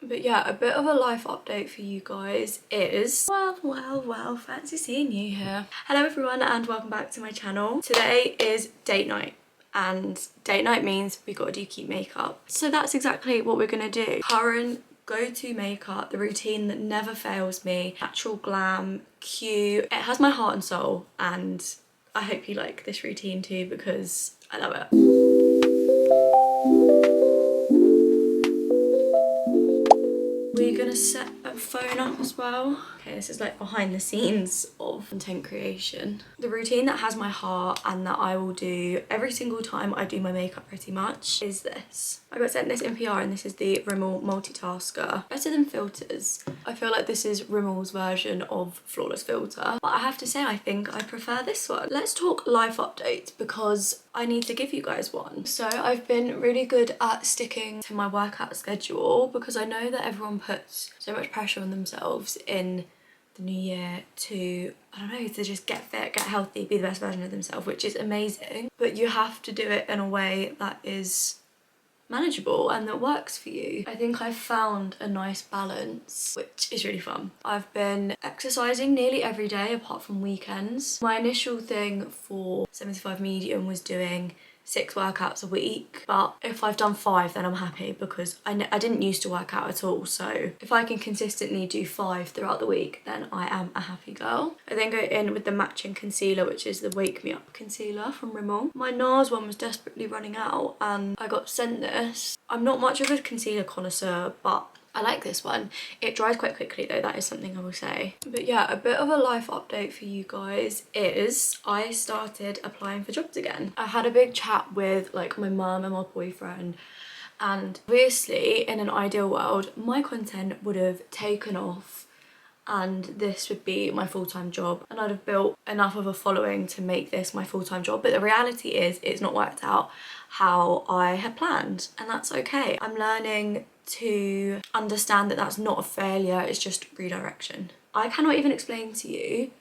But yeah, a bit of a life update for you guys is, well, fancy seeing you here. Hello everyone and welcome back to my channel. Today is date night. And date night means we gotta do cute makeup. So that's exactly what we're gonna do. Current go-to makeup, the routine that never fails me. Natural glam, cute. It has my heart and soul, and I hope you like this routine too because I love it. We're gonna set a phone up as well. Okay, this is like behind the scenes of content creation. The routine that has my heart and that I will do every single time I do my makeup pretty much is this. I got sent this in PR and this is the Rimmel Multitasker. Better than filters. I feel like this is Rimmel's version of Flawless Filter. But I have to say I think I prefer this one. Let's talk life updates because I need to give you guys one. So I've been really good at sticking to my workout schedule because I know that everyone puts so much pressure on themselves in the new year to, I don't know, to just get fit, get healthy, be the best version of themselves, which is amazing. But you have to do it in a way that is manageable and that works for you. I think I've found a nice balance, which is really fun. I've been exercising nearly every day apart from weekends. My initial thing for 75 medium was doing 6 workouts a week, but if I've done 5 then I'm happy because I didn't used to work out at all, so if I can consistently do 5 throughout the week then I am a happy girl. I then go in with the matching concealer, which is the Wake Me Up concealer from Rimmel. My NARS one was desperately running out and I got sent this. I'm not much of a concealer connoisseur, but I like this one. It dries quite quickly though, that is something I will say. But yeah, a bit of a life update for you guys is I started applying for jobs again. I had a big chat with like my mum and my boyfriend, and obviously in an ideal world my content would have taken off and this would be my full-time job and I'd have built enough of a following to make this my full-time job. But the reality is it's not worked out how I had planned, and that's okay. I'm learning to understand that that's not a failure, it's just redirection. I cannot even explain to you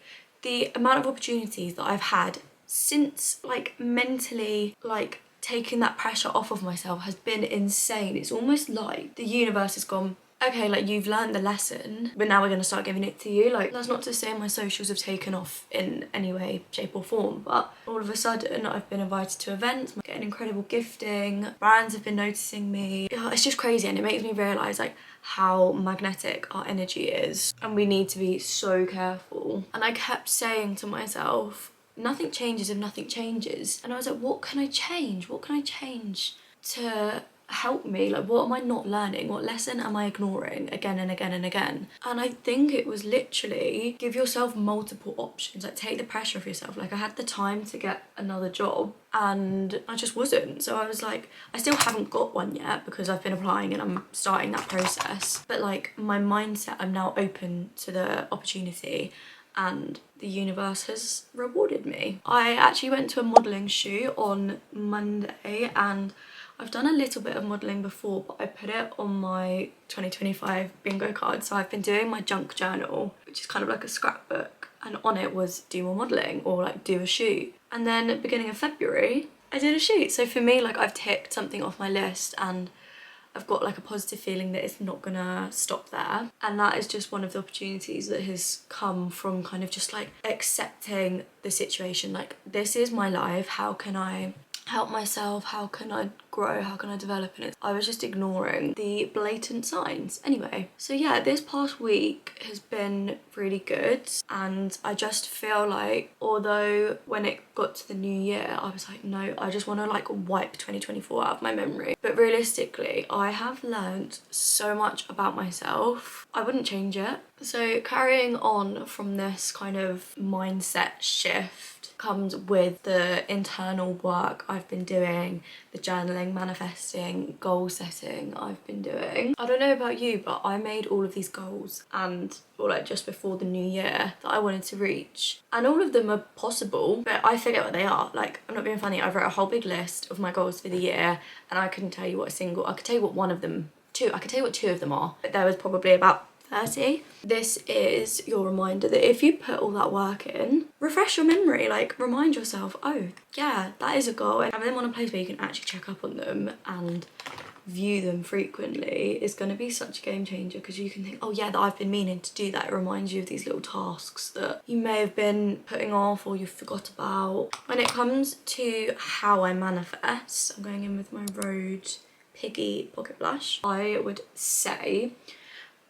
the amount of opportunities that I've had since like mentally like taking that pressure off of myself has been insane. It's almost like the universe has gone, okay, like you've learned the lesson, but now we're gonna start giving it to you. Like, that's not to say my socials have taken off in any way, shape or form, but all of a sudden I've been invited to events, I'm getting incredible gifting, brands have been noticing me. It's just crazy, and it makes me realise like how magnetic our energy is and we need to be so careful. And I kept saying to myself, nothing changes if nothing changes. And I was like, what can I change? What can I change to help me? Like, what am I not learning? What lesson am I ignoring again and again and again? And I think it was literally give yourself multiple options, like take the pressure off yourself. Like, I had the time to get another job and I just wasn't. So I was like, I still haven't got one yet because I've been applying and I'm starting that process, but like my mindset, I'm now open to the opportunity and the universe has rewarded me. I actually went to a modelling shoot on Monday and I've done a little bit of modelling before, but I put it on my 2025 bingo card. So I've been doing my junk journal, which is kind of like a scrapbook, and on it was do more modelling or like do a shoot. And then at the beginning of February, I did a shoot. So for me, like I've ticked something off my list and I've got like a positive feeling that it's not gonna stop there. And that is just one of the opportunities that has come from kind of just like accepting the situation. Like, this is my life, how can I help myself, how can I grow, how can I develop in it? I was just ignoring the blatant signs. Anyway, so yeah, this past week has been really good and I just feel like, although when it got to the new year I was like, no, I just want to like wipe 2024 out of my memory, but realistically I have learned so much about myself, I wouldn't change it. So carrying on from this kind of mindset shift comes with the internal work I've been doing, the journaling, manifesting, goal setting I've been doing. I don't know about you, but I made all of these goals and, or like just before the new year, that I wanted to reach, and all of them are possible, but I forget what they are. Like, I'm not being funny, I've wrote a whole big list of my goals for the year and I couldn't tell you what I could tell you what one of them, I could tell you what 2 of them are, but there was probably about 30. This is your reminder that if you put all that work in, refresh your memory, like remind yourself, oh yeah, that is a goal, and have them on a place where you can actually check up on them and view them frequently is going to be such a game changer, because you can think, oh yeah, that I've been meaning to do that. It reminds you of these little tasks that you may have been putting off or you forgot about. When it comes to how I manifest, I'm going in with my Rode Piggy Pocket Blush. I would say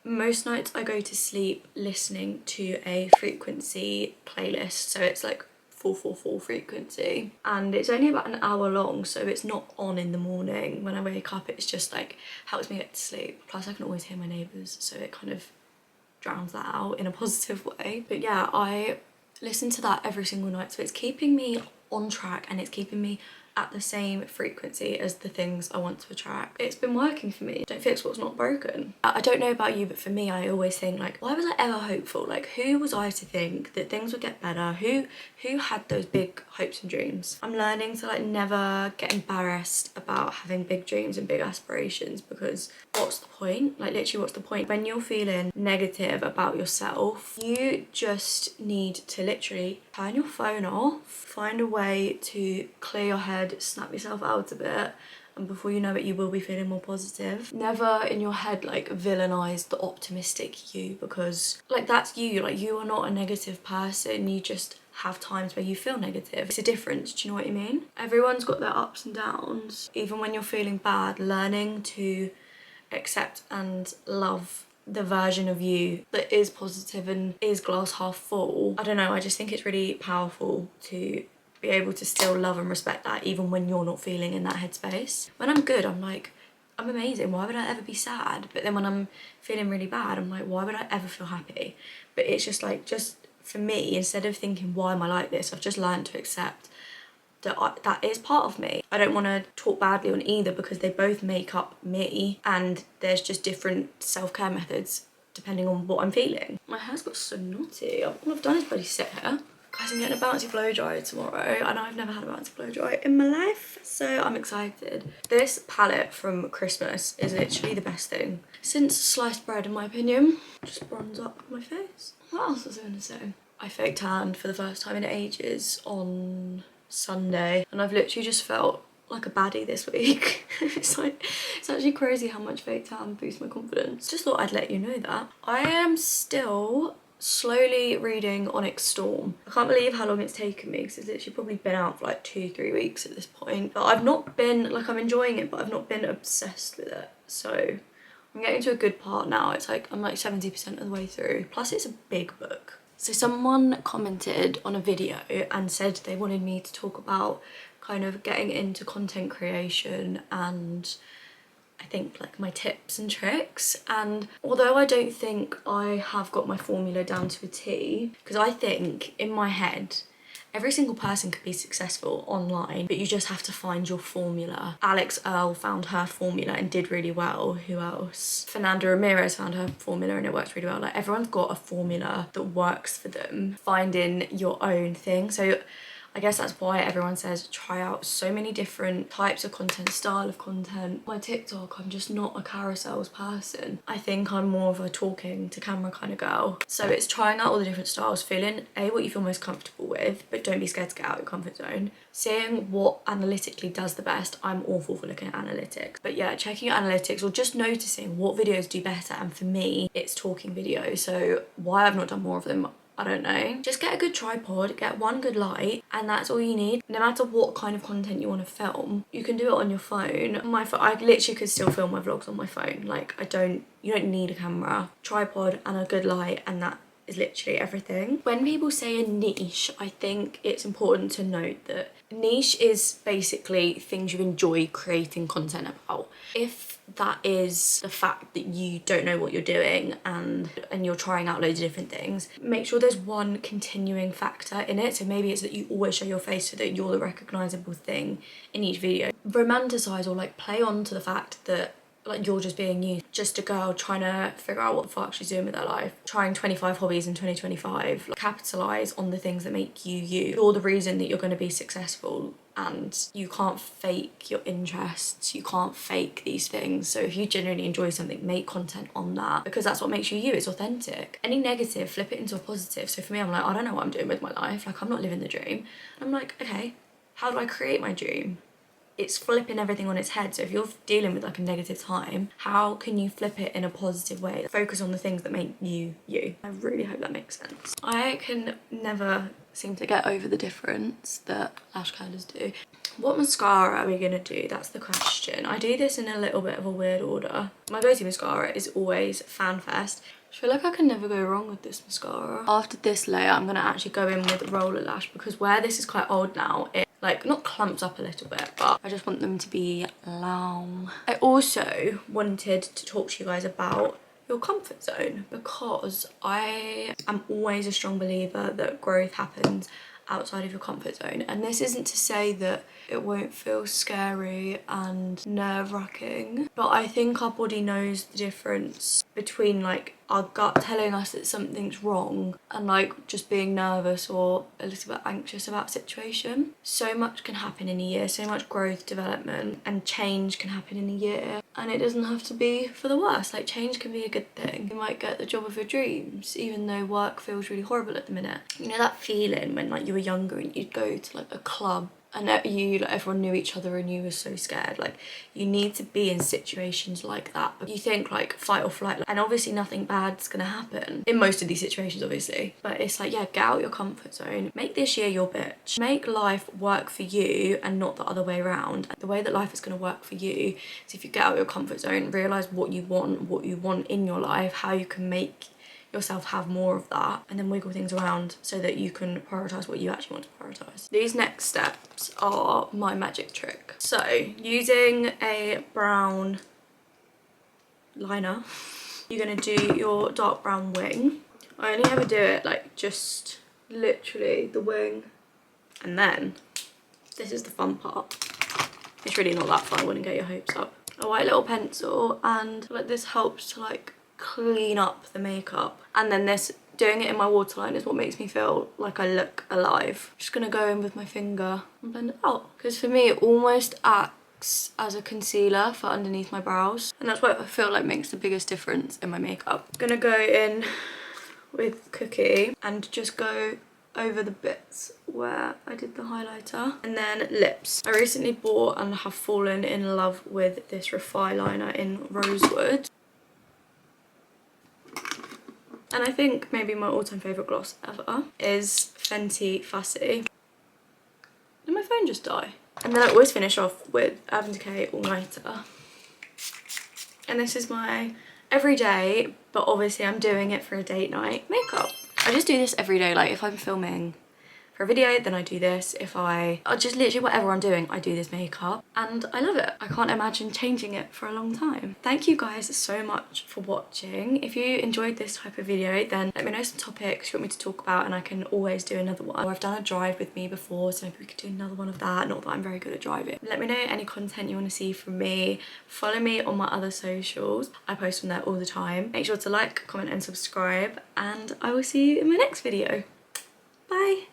most nights I go to sleep listening to a frequency playlist, so it's like 444 frequency, and it's only about an hour long, so it's not on in the morning. When I wake up, it's just like helps me get to sleep. Plus I can always hear my neighbours, so it kind of drowns that out in a positive way. But yeah, I listen to that every single night, so it's keeping me on track and it's keeping me at the same frequency as the things I want to attract. It's been working for me. Don't fix what's not broken. I don't know about you, but for me, I always think like, why was I ever hopeful? Like, who was I to think that things would get better? Who had those big hopes and dreams? I'm learning to like never get embarrassed about having big dreams and big aspirations, because what's the point? Like literally, what's the point? When you're feeling negative about yourself, you just need to literally turn your phone off, find a way to clear your head, snap yourself out a bit, and before you know it, you will be feeling more positive. Never in your head like villainize the optimistic you, because like that's you. Like you are not a negative person, you just have times where you feel negative. It's a difference, do you know what I mean? Everyone's got their ups and downs. Even when you're feeling bad, learning to accept and love the version of you that is positive and is glass half full. I don't know, I just think it's really powerful to be able to still love and respect that even when you're not feeling in that headspace. When I'm good, I'm like, I'm amazing, why would I ever be sad? But then when I'm feeling really bad, I'm like, why would I ever feel happy? But it's just like, just for me, instead of thinking, why am I like this, I've just learned to accept that that is part of me. I don't want to talk badly on either, because they both make up me, and there's just different self-care methods depending on what I'm feeling. My hair's got so knotty. All I've done is bloody sit here. Guys, I'm getting a bouncy blow dry tomorrow. I know I've never had a bouncy blow dry in my life, so I'm excited. This palette from Christmas is literally the best thing since sliced bread, in my opinion. Just bronze up my face. What else was I going to say? I fake tanned for the first time in ages on Sunday, and I've literally just felt like a baddie this week. It's actually crazy how much fake tan boosts my confidence. Just thought I'd let you know that. I am still slowly reading Onyx Storm. I can't believe how long it's taken me, because it's literally probably been out for like 2-3 weeks at this point. But I've not been, like, I'm enjoying it, but I've not been obsessed with it. So I'm getting to a good part now. It's like, I'm like 70% of the way through. Plus it's a big book. So someone commented on a video and said they wanted me to talk about kind of getting into content creation and I think like my tips and tricks. And although I don't think I have got my formula down to a T, because I think in my head every single person could be successful online, but you just have to find your formula. Alex Earle found her formula and did really well. Who else? Fernanda Ramirez found her formula and it works really well. Like, everyone's got a formula that works for them. Finding your own thing. So I guess that's why everyone says try out so many different types of content, style of content. My TikTok, I'm just not a carousels person. I think I'm more of a talking to camera kind of girl. So it's trying out all the different styles, feeling what you feel most comfortable with, but don't be scared to get out of your comfort zone. Seeing what analytically does the best. I'm awful for looking at analytics. But yeah, checking your analytics or just noticing what videos do better. And for me, it's talking videos. So why I've not done more of them, I don't know. Just get a good tripod, get one good light, and that's all you need. No matter what kind of content you want to film, you can do it on your phone. My phone, I literally could still film my vlogs on my phone. Like, you don't need a camera, tripod and a good light, and that is literally everything. When people say a niche, I think it's important to note that niche is basically things you enjoy creating content about. If that is the fact that you don't know what you're doing and you're trying out loads of different things, make sure there's one continuing factor in it. So maybe it's that you always show your face so that you're the recognizable thing in each video. Romanticize or like play on to the fact that like you're just being you, just a girl trying to figure out what the fuck she's doing with her life, trying 25 hobbies in 2025. Like, capitalize on the things that make you you. You're the reason that you're going to be successful, and you can't fake your interests, you can't fake these things. So if you genuinely enjoy something, make content on that, because that's what makes you you. It's authentic. Any negative, flip it into a positive. So for me, I'm like, I don't know what I'm doing with my life, like I'm not living the dream. I'm like, okay, how do I create my dream? it's flipping everything on its head. So if you're dealing with like a negative time, how can you flip it in a positive way? Focus on the things that make you you. I really hope that makes sense. I can never seem to get over the difference that lash curlers do. What mascara are we gonna do? That's the question. I do this in a little bit of a weird order. My go-to mascara is always FanFest. I feel like I can never go wrong with this mascara. After this layer, I'm gonna actually go in with Roller Lash, because where this is quite old now, it like not clumps up a little bit, but I just want them to be long. I also wanted to talk to you guys about your comfort zone, because I am always a strong believer that growth happens outside of your comfort zone. And this isn't to say that it won't feel scary and nerve-wracking, but I think our body knows the difference between like our gut telling us that something's wrong and like just being nervous or a little bit anxious about a situation. So much can happen in a year, so much growth, development and change can happen in a year, and it doesn't have to be for the worst. Like, change can be a good thing. You might get the job of your dreams even though work feels really horrible at the minute. You know that feeling when like you were younger and you'd go to like a club and you like everyone knew each other and you were so scared? Like, you need to be in situations like that. But you think like fight or flight, and obviously nothing bad's gonna happen in most of these situations, obviously, but it's like, yeah, get out your comfort zone, make this year your bitch, make life work for you and not the other way around. The way that life is going to work for you is if you get out your comfort zone, realize what you want in your life, how you can make yourself have more of that, and then wiggle things around so that you can prioritize what you actually want to prioritize. These next steps are my magic trick. So using a brown liner, you're going to do your dark brown wing. I only ever do it like just literally the wing, and then this is the fun part. It's really not that fun, I wouldn't get your hopes up. A white little pencil, and like this helps to like clean up the makeup, and then this, doing it in my waterline, is what makes me feel like I look alive. Just gonna go in with my finger and blend it out, because for me it almost acts as a concealer for underneath my brows, and that's what I feel like makes the biggest difference in my makeup. Gonna go in with Cookie and just go over the bits where I did the highlighter. And then lips. I recently bought and have fallen in love with this Refi liner in Rosewood. And I think maybe my all-time favourite gloss ever is Fenty Fussy. Did my phone just die? And then I always finish off with Urban Decay All Nighter. And this is my everyday, but obviously I'm doing it for a date night, makeup. I just do this every day. Like, if I'm filming for a video, then I do this. If I just literally whatever I'm doing, I do this makeup, and I love it. I can't imagine changing it for a long time. Thank you guys so much for watching. If you enjoyed this type of video, then let me know some topics you want me to talk about, and I can always do another one. Or I've done a drive with me before, so maybe we could do another one of that. Not that I'm very good at driving. Let me know any content you want to see from me. Follow me on my other socials. I post on there all the time. Make sure to like, comment and subscribe, and I will see you in my next video. Bye.